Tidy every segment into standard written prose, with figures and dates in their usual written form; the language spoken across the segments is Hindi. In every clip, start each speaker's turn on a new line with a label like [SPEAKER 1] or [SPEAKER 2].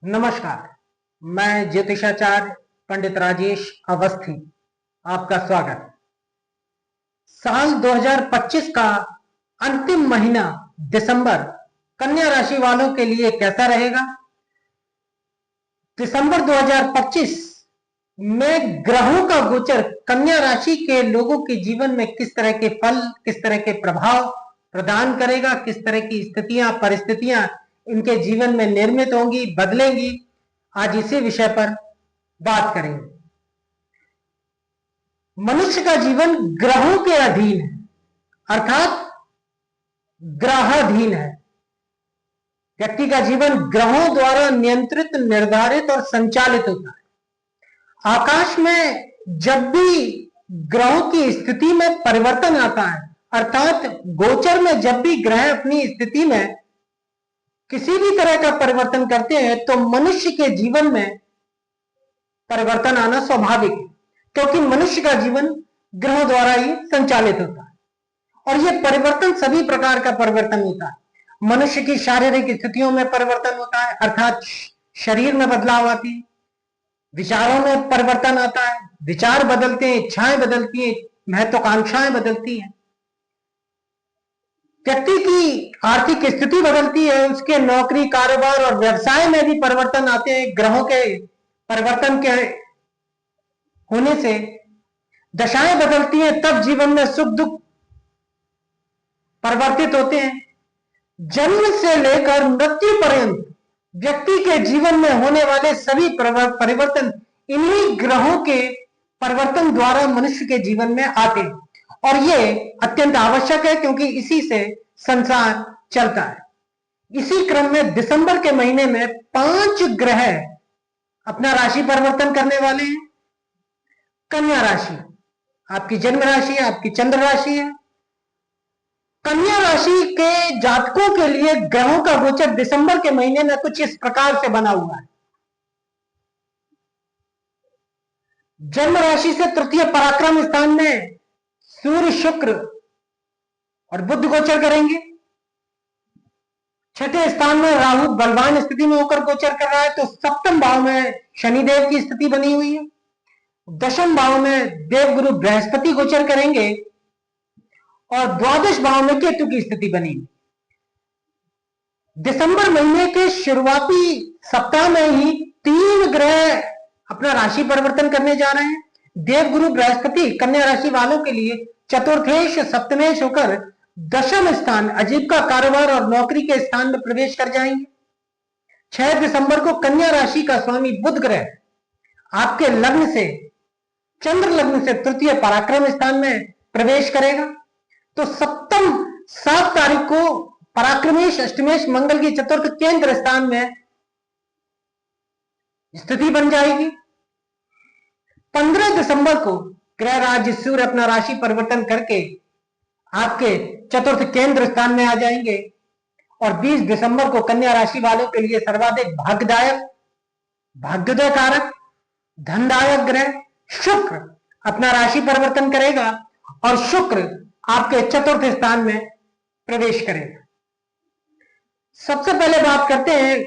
[SPEAKER 1] नमस्कार। मैं ज्योतिषाचार्य पंडित राजेश अवस्थी आपका स्वागत। साल 2025 का अंतिम महीना दिसंबर कन्या राशि वालों के लिए कैसा रहेगा? दिसंबर 2025 में ग्रहों का गोचर कन्या राशि के लोगों के जीवन में किस तरह के फल, किस तरह के प्रभाव प्रदान करेगा, किस तरह की स्थितियां, परिस्थितियां इनके जीवन में निर्मित होंगी, बदलेंगी, आज इसी विषय पर बात करेंगे। मनुष्य का जीवन ग्रहों के अधीन है, अर्थात ग्रहाधीन है। व्यक्ति का जीवन ग्रहों द्वारा नियंत्रित, निर्धारित और संचालित होता है। आकाश में जब भी ग्रहों की स्थिति में परिवर्तन आता है, अर्थात गोचर में जब भी ग्रह अपनी स्थिति में किसी भी तरह का परिवर्तन करते हैं तो मनुष्य के जीवन में परिवर्तन आना स्वाभाविक है, क्योंकि मनुष्य का जीवन ग्रहों द्वारा ही संचालित होता है। और यह परिवर्तन सभी प्रकार का परिवर्तन होता है। मनुष्य की शारीरिक स्थितियों में परिवर्तन होता है, अर्थात शरीर में बदलाव आती है। विचारों में परिवर्तन आता है, विचार बदलते हैं, इच्छाएं बदलती हैं, महत्वाकांक्षाएं बदलती हैं। व्यक्ति की आर्थिक स्थिति बदलती है, उसके नौकरी, कारोबार और व्यवसाय में भी परिवर्तन आते हैं। ग्रहों के परिवर्तन के होने से दशाएं बदलती हैं, तब जीवन में सुख दुख परिवर्तित होते हैं। जन्म से लेकर मृत्यु पर्यंत व्यक्ति के जीवन में होने वाले सभी परिवर्तन इन्हीं ग्रहों के परिवर्तन द्वारा मनुष्य के जीवन में आते हैं, और ये अत्यंत आवश्यक है, क्योंकि इसी से संसार चलता है। इसी क्रम में दिसंबर के महीने में 5 ग्रह अपना राशि परिवर्तन करने वाले हैं। कन्या राशि आपकी जन्म राशि है, आपकी चंद्र राशि है। कन्या राशि के जातकों के लिए ग्रहों का गोचर दिसंबर के महीने में कुछ इस प्रकार से बना हुआ है। जन्म राशि से तृतीय पराक्रम स्थान में सूर्य, शुक्र और बुध गोचर करेंगे। छठे स्थान में राहु बलवान स्थिति में होकर गोचर कर रहा है, तो सप्तम भाव में शनिदेव की स्थिति बनी हुई है। दशम भाव में देवगुरु बृहस्पति गोचर करेंगे और द्वादश भाव में केतु की स्थिति बनी। दिसंबर महीने के शुरुआती सप्ताह में ही 3 ग्रह अपना राशि परिवर्तन करने जा रहे हैं। देवगुरु बृहस्पति कन्या राशि वालों के लिए चतुर्थेश सप्तमेश होकर दशम स्थान आजीविका, कारोबार और नौकरी के स्थान में प्रवेश कर जाएंगे। 6 दिसंबर को कन्या राशि का स्वामी बुध ग्रह आपके लग्न से, चंद्र लग्न से तृतीय पराक्रम स्थान में प्रवेश करेगा। तो सप्तम 7 तारीख को पराक्रमेश अष्टमेश मंगल की चतुर्थ केंद्र स्थान में स्थिति बन जाएगी। 15 दिसंबर को ग्रह राज्य सूर्य अपना राशि परिवर्तन करके आपके चतुर्थ केंद्र स्थान में आ जाएंगे। और 20 दिसंबर को कन्या राशि वालों के लिए सर्वाधिक भाग्यदायक, भाग्योदय कारक, धनदायक ग्रह शुक्र अपना राशि परिवर्तन करेगा और शुक्र आपके चतुर्थ स्थान में प्रवेश करेगा। सबसे पहले बात करते हैं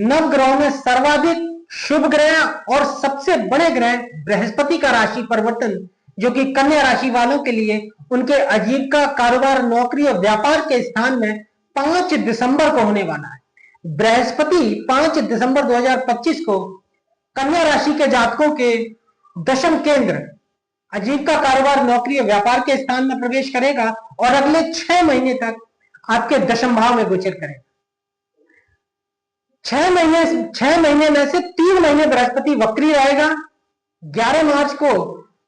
[SPEAKER 1] नवग्रहों में सर्वाधिक शुभ ग्रह और सबसे बड़े ग्रह बृहस्पति का राशि परिवर्तन, जो कि कन्या राशि वालों के लिए उनके आजीविका, कारोबार, नौकरी और व्यापार के स्थान में 5 दिसंबर को होने वाला है। बृहस्पति 5 दिसंबर 2025 को कन्या राशि के जातकों के दशम केंद्र आजीविका, कारोबार, नौकरी और व्यापार के स्थान में प्रवेश करेगा और अगले 6 महीने तक आपके दशम भाव में गोचर करेगा। 6 महीने में से 3 महीने बृहस्पति वक्री रहेगा। 11 मार्च को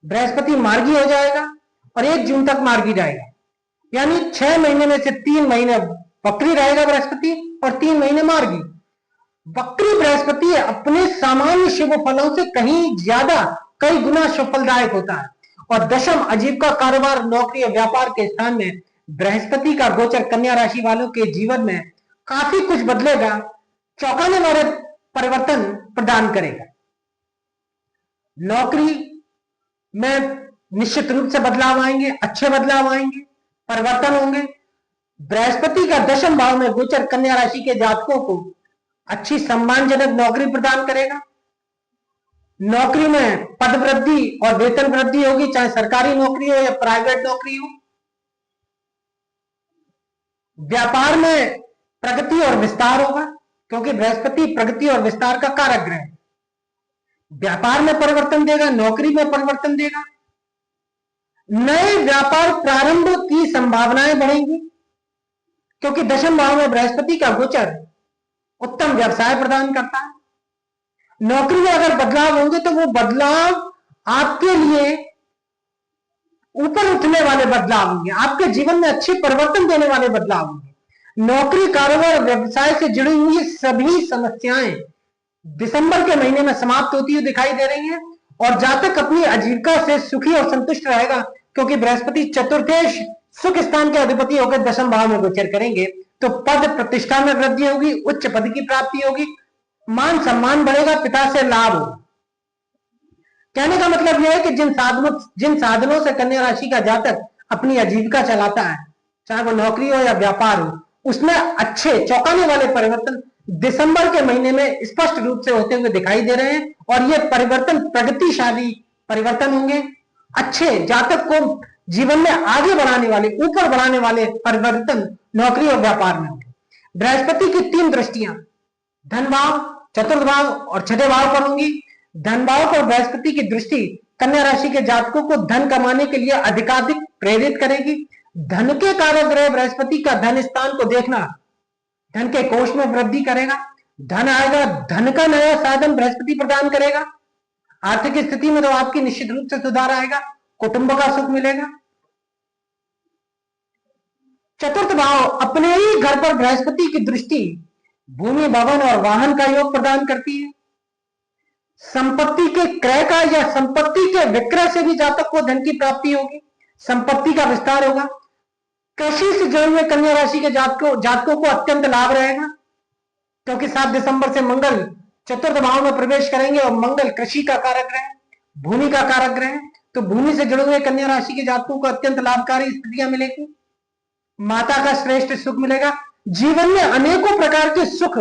[SPEAKER 1] बृहस्पति मार्गी हो जाएगा और 1 जून तक मार्गी रहेगा। यानी 6 महीने में से 3 महीने वक्री रहेगा बृहस्पति और 3 महीने मार्गी। वक्री बृहस्पति अपने सामान्य शुभ फलों से कहीं ज्यादा, कई गुना शुभ फलदायक होता है। और दशम आजीविका, कारोबार, नौकरी और व्यापार के स्थान में बृहस्पति का गोचर कन्या राशि वालों के जीवन में काफी कुछ बदलेगा, चौंकाने वाले परिवर्तन प्रदान करेगा। नौकरी में निश्चित रूप से बदलाव आएंगे, अच्छे बदलाव आएंगे, परिवर्तन होंगे। बृहस्पति का दशम भाव में गोचर कन्या राशि के जातकों को अच्छी सम्मानजनक नौकरी प्रदान करेगा। नौकरी में पद वृद्धि और वेतन वृद्धि होगी, चाहे सरकारी नौकरी हो या प्राइवेट नौकरी हो। व्यापार में प्रगति और विस्तार होगा, क्योंकि बृहस्पति प्रगति और विस्तार का कारक ग्रह है। व्यापार में परिवर्तन देगा, नौकरी में परिवर्तन देगा। नए व्यापार प्रारंभ की संभावनाएं बढ़ेंगी, क्योंकि दशम भाव में बृहस्पति का गोचर उत्तम व्यवसाय प्रदान करता है। नौकरी में अगर बदलाव होंगे तो वो बदलाव आपके लिए ऊपर उठने वाले बदलाव होंगे, आपके जीवन में अच्छे परिवर्तन देने वाले बदलाव होंगे। नौकरी, कारोबार, व्यवसाय से जुड़ी हुई सभी समस्याएं दिसंबर के महीने में समाप्त होती हुई दिखाई दे रही हैं, और जातक अपनी आजीविका से सुखी और संतुष्ट रहेगा, क्योंकि बृहस्पति चतुर्थेश सुख स्थान के अधिपति होकर दशम भाव में गोचर करेंगे। तो पद प्रतिष्ठा में वृद्धि होगी, उच्च पद की प्राप्ति होगी, मान सम्मान बढ़ेगा, पिता से लाभ होगा। कहने का मतलब यह है कि जिन साधनों से कन्या राशि का जातक अपनी आजीविका चलाता है, चाहे वो नौकरी हो या व्यापार हो, उसमें अच्छे चौंकाने वाले परिवर्तन दिसंबर के महीने में स्पष्ट रूप से होते हुए दिखाई दे रहे हैं, और ये परिवर्तन प्रगतिशाली परिवर्तन होंगे। अच्छे जातक को जीवन में आगे बढ़ाने वाले, ऊपर बढ़ाने वाले परिवर्तन नौकरी और व्यापार में होंगे। बृहस्पति की 3 दृष्टियां धन भाव, चतुर्थ भाव और छठे भाव पर होंगी। धन भाव पर बृहस्पति की दृष्टि कन्या राशि के जातकों को धन कमाने के लिए अधिकाधिक प्रेरित करेगी। धन के कारक ग्रह बृहस्पति का धन स्थान को देखना धन के कोष में वृद्धि करेगा। धन आएगा, धन का नया साधन बृहस्पति प्रदान करेगा। आर्थिक स्थिति में तो आपकी निश्चित रूप से सुधार आएगा, कुटुंब का सुख मिलेगा। चतुर्थ भाव अपने ही घर पर बृहस्पति की दृष्टि भूमि, भवन और वाहन का योग प्रदान करती है। संपत्ति के क्रय का या संपत्ति के विक्रय से भी जातक को धन की प्राप्ति होगी, संपत्ति का विस्तार होगा। कृषि से जुड़े हुए कन्या राशि के जातकों को अत्यंत लाभ रहेगा, क्योंकि 7 दिसंबर से मंगल चतुर्थ भाव में प्रवेश करेंगे, और मंगल कृषि का कारक ग्रह, भूमि का कारक ग्रह, तो भूमि से जुड़े हुए कन्या राशि के जातकों को अत्यंत लाभकारी स्थितियां मिलेगी। माता का श्रेष्ठ सुख मिलेगा। जीवन में अनेकों प्रकार के सुख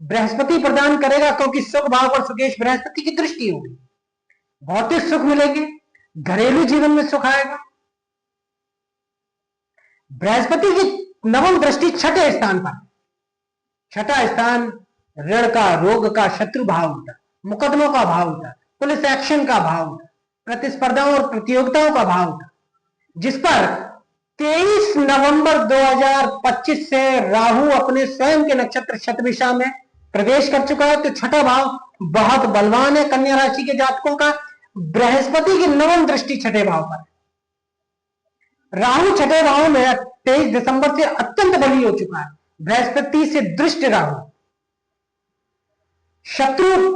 [SPEAKER 1] बृहस्पति प्रदान करेगा, क्योंकि सुख भाव पर सुकेश बृहस्पति की दृष्टि होगी। भौतिक सुख मिलेंगे, घरेलू जीवन में सुख आएगा। बृहस्पति की नवम दृष्टि छठे स्थान पर। छठा स्थान ऋण का, रोग का, शत्रु भाव होता, मुकदमों का भाव होता, पुलिस एक्शन का भाव होता, प्रतिस्पर्धाओं और प्रतियोगिताओं का भाव होता, जिस पर 23 नवंबर 2025 से राहु अपने स्वयं के नक्षत्र शतभिषा में प्रवेश कर चुका है। तो छठा भाव बहुत बलवान है कन्या राशि के जातकों का। बृहस्पति की नवम दृष्टि छठे भाव पर। राहु छठे भाव में 23 दिसंबर से अत्यंत बली हो चुका है। बृहस्पति से दृष्ट राहु, शत्रु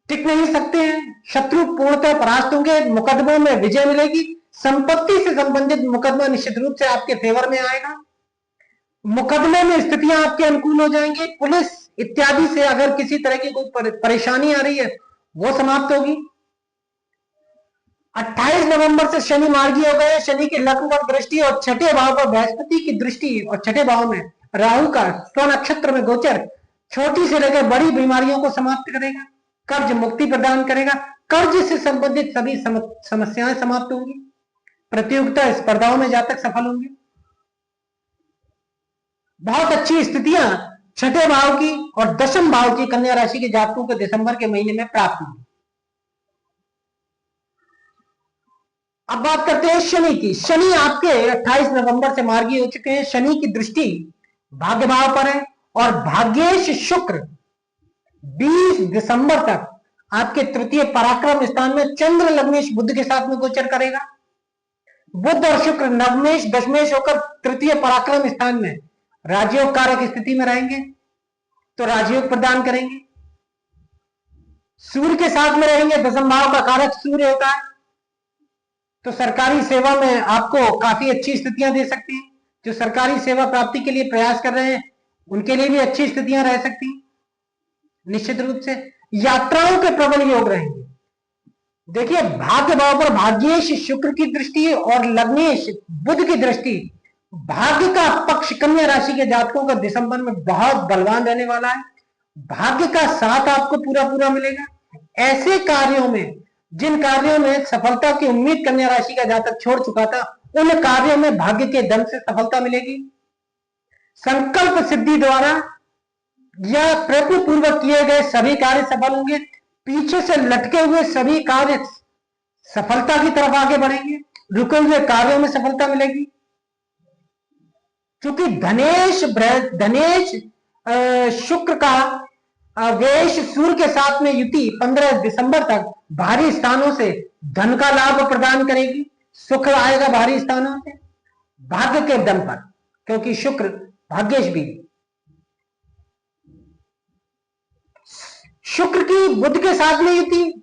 [SPEAKER 1] टिक नहीं सकते हैं, शत्रु पूर्णतः परास्त होंगे, मुकदमों में विजय मिलेगी। संपत्ति से संबंधित मुकदमा निश्चित रूप से आपके फेवर में आएगा। मुकदमे में स्थितियां आपके अनुकूल हो जाएंगी। पुलिस इत्यादि से अगर किसी तरह की कोई परेशानी आ रही है, वो समाप्त होगी। 28 नवंबर से शनि मार्गी हो गए। शनि की लग्न दृष्टि और छठे भाव पर बृहस्पति की दृष्टि और छठे भाव में राहु का स्व नक्षत्र में गोचर छोटी से लेकर बड़ी बीमारियों को समाप्त करेगा, कर्ज मुक्ति प्रदान करेगा। कर्ज से संबंधित सभी समस्याएं समाप्त होंगी। प्रतियोगिता स्पर्धाओं में जातक सफल होंगे। बहुत अच्छी स्थितियां छठे भाव की और दशम भाव की कन्या राशि के जातकों को दिसंबर के महीने में प्राप्त होंगी। अब बात करते हैं शनि की। शनि आपके 28 नवंबर से मार्गी हो चुके हैं। शनि की दृष्टि भाग्य भाव पर है और भाग्येश शुक्र 20 दिसंबर तक आपके तृतीय पराक्रम स्थान में चंद्र लग्नेश बुध के साथ में गोचर करेगा। बुध और शुक्र नवमेश दशमेश होकर तृतीय पराक्रम स्थान में राजयोग कारक स्थिति में रहेंगे, तो राजयोग प्रदान करेंगे। सूर्य के साथ में रहेंगे, दशम भाव का कारक सूर्य होता है, तो सरकारी सेवा में आपको काफी अच्छी स्थितियां दे सकती हैं। जो सरकारी सेवा प्राप्ति के लिए प्रयास कर रहे हैं उनके लिए भी अच्छी स्थितियां रह सकती हैं। निश्चित रूप से यात्राओं के प्रबल योग रहेंगे। देखिए, भाग्य भाव पर भाग्येश शुक्र की दृष्टि और लग्नेश बुध की दृष्टि, भाग्य का पक्ष कन्या राशि के जातकों का दिसंबर में बहुत बलवान रहने वाला है। भाग्य का साथ आपको पूरा पूरा मिलेगा। ऐसे कार्यों में, जिन कार्यों में सफलता की उम्मीद कन्या राशि का जातक छोड़ चुका था, उन कार्यों में भाग्य के दम से सफलता मिलेगी। संकल्प सिद्धि द्वारा या प्रयत्न पूर्वक किए गए सभी कार्य सफल होंगे। पीछे से लटके हुए सभी कार्य सफलता की तरफ आगे बढ़ेंगे। रुके हुए कार्यों में सफलता मिलेगी। क्योंकि धनेश शुक्र का वेश सूर्य के साथ में युति 15 दिसंबर तक भारी स्थानों से धन का लाभ प्रदान करेगी। सुख आएगा भारी स्थानों से भाग्य के दम पर, क्योंकि शुक्र भाग्येश भी। शुक्र की बुध के साथ में युति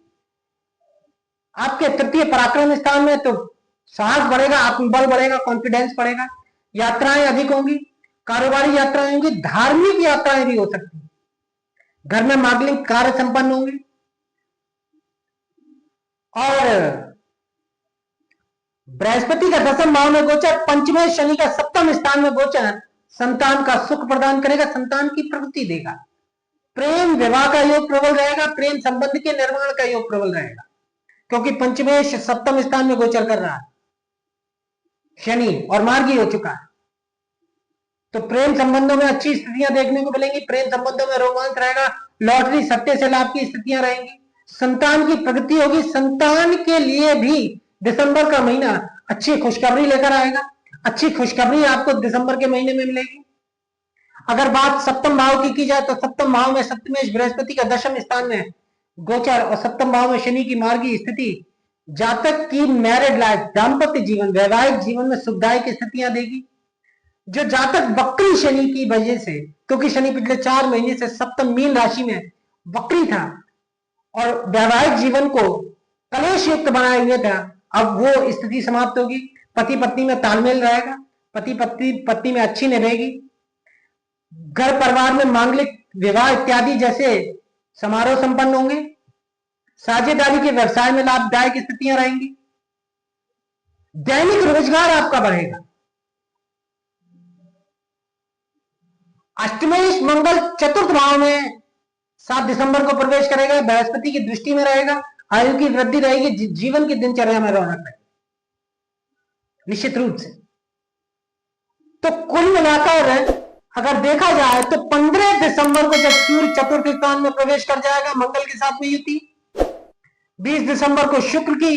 [SPEAKER 1] आपके तृतीय पराक्रम स्थान में, तो साहस बढ़ेगा, आत्मबल बढ़ेगा, कॉन्फिडेंस बढ़ेगा, यात्राएं अधिक होंगी, कारोबारी यात्राएं होंगी, धार्मिक यात्राएं भी हो सकती हैं, घर में मांगलिक कार्य संपन्न होंगे। और बृहस्पति का 10वें भाव में गोचर, पंचमें शनि का 7वें स्थान में गोचर संतान का सुख प्रदान करेगा, संतान की प्रगति देगा। प्रेम विवाह का योग प्रबल रहेगा, प्रेम संबंध के निर्माण का योग प्रबल रहेगा, क्योंकि पंचमेश 7वें स्थान में गोचर कर रहा है शनि और मार्गी हो चुका है। तो प्रेम संबंधों में अच्छी स्थितियां देखने को मिलेंगी, प्रेम संबंधों में रोमांच रहेगा, लॉटरी सट्टे से लाभ की स्थितियां रहेंगी, संतान की प्रगति होगी। संतान के लिए भी दिसंबर का महीना अच्छी खुशखबरी लेकर आएगा। अच्छी खुशखबरी आपको दिसंबर के महीने में मिलेगी। अगर बात सप्तम भाव की जाए तो सप्तम भाव में सप्तमेश बृहस्पति का 10वें स्थान में गोचर और सप्तम भाव में शनि की मार्गी स्थिति जातक की मैरिड लाइफ, दाम्पत्य जीवन, वैवाहिक जीवन में सुखदायक स्थितियां देगी। जो जातक वक्री शनि की वजह से, क्योंकि शनि पिछले 4 महीने से सप्तम मीन राशि में वक्री था और वैवाहिक जीवन को कलेश युक्त बनाए हुए था, अब वो स्थिति समाप्त होगी। पति पत्नी में तालमेल रहेगा, पति पत्नी में अच्छी निभेगी। घर परिवार में मांगलिक विवाह इत्यादि जैसे समारोह संपन्न होंगे। साझेदारी के व्यवसाय में लाभदायक स्थितियां रहेंगी। दैनिक रोजगार आपका बढ़ेगा। अष्टमेश मंगल चतुर्थ भाव में 7 दिसंबर को प्रवेश करेगा, बृहस्पति की दृष्टि में रहेगा, आयु की वृद्धि रहेगी, जीवन की दिनचर्या में रौनक रहेगी निश्चित रूप से। तो कुल मिलाकर अगर देखा जाए तो 15 दिसंबर को जब सूर्य चतुर्थ स्थान में प्रवेश कर जाएगा मंगल के साथ में युति, 20 दिसंबर को शुक्र की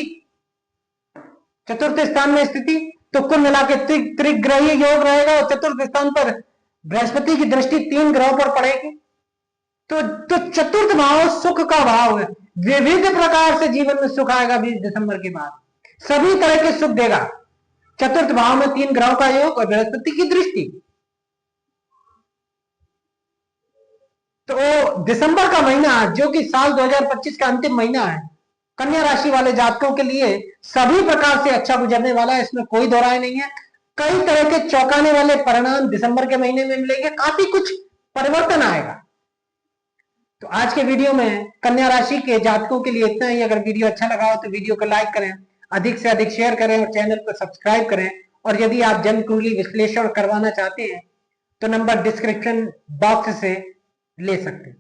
[SPEAKER 1] चतुर्थ स्थान में स्थिति, तो कुल मिलाकर त्रिग्रही योग रहेगा और चतुर्थ स्थान पर बृहस्पति की दृष्टि 3 ग्रहों पर पड़ेगी। तो चतुर्थ भाव सुख का भाव है। विविध प्रकार से जीवन में सुख आएगा 20 दिसंबर के बाद, सभी तरह के सुख देगा। चतुर्थ भाव में 3 ग्रहों का योग और बृहस्पति की दृष्टि। तो दिसंबर का महीना जो कि साल 2025 का अंतिम महीना है, कन्या राशि वाले जातकों के लिए सभी प्रकार से अच्छा गुजरने वाला है, इसमें कोई दो राय नहीं है। कई तरह के चौंकाने वाले परिणाम दिसंबर के महीने में मिलेंगे, काफी कुछ परिवर्तन आएगा। तो आज के वीडियो में कन्या राशि के जातकों के लिए इतना ही। अगर वीडियो अच्छा लगा हो तो वीडियो को लाइक करें, अधिक से अधिक शेयर करें और चैनल को सब्सक्राइब करें। और यदि आप जन्म कुंडली विश्लेषण करवाना चाहते हैं तो नंबर डिस्क्रिप्शन बॉक्स से ले सकते हैं।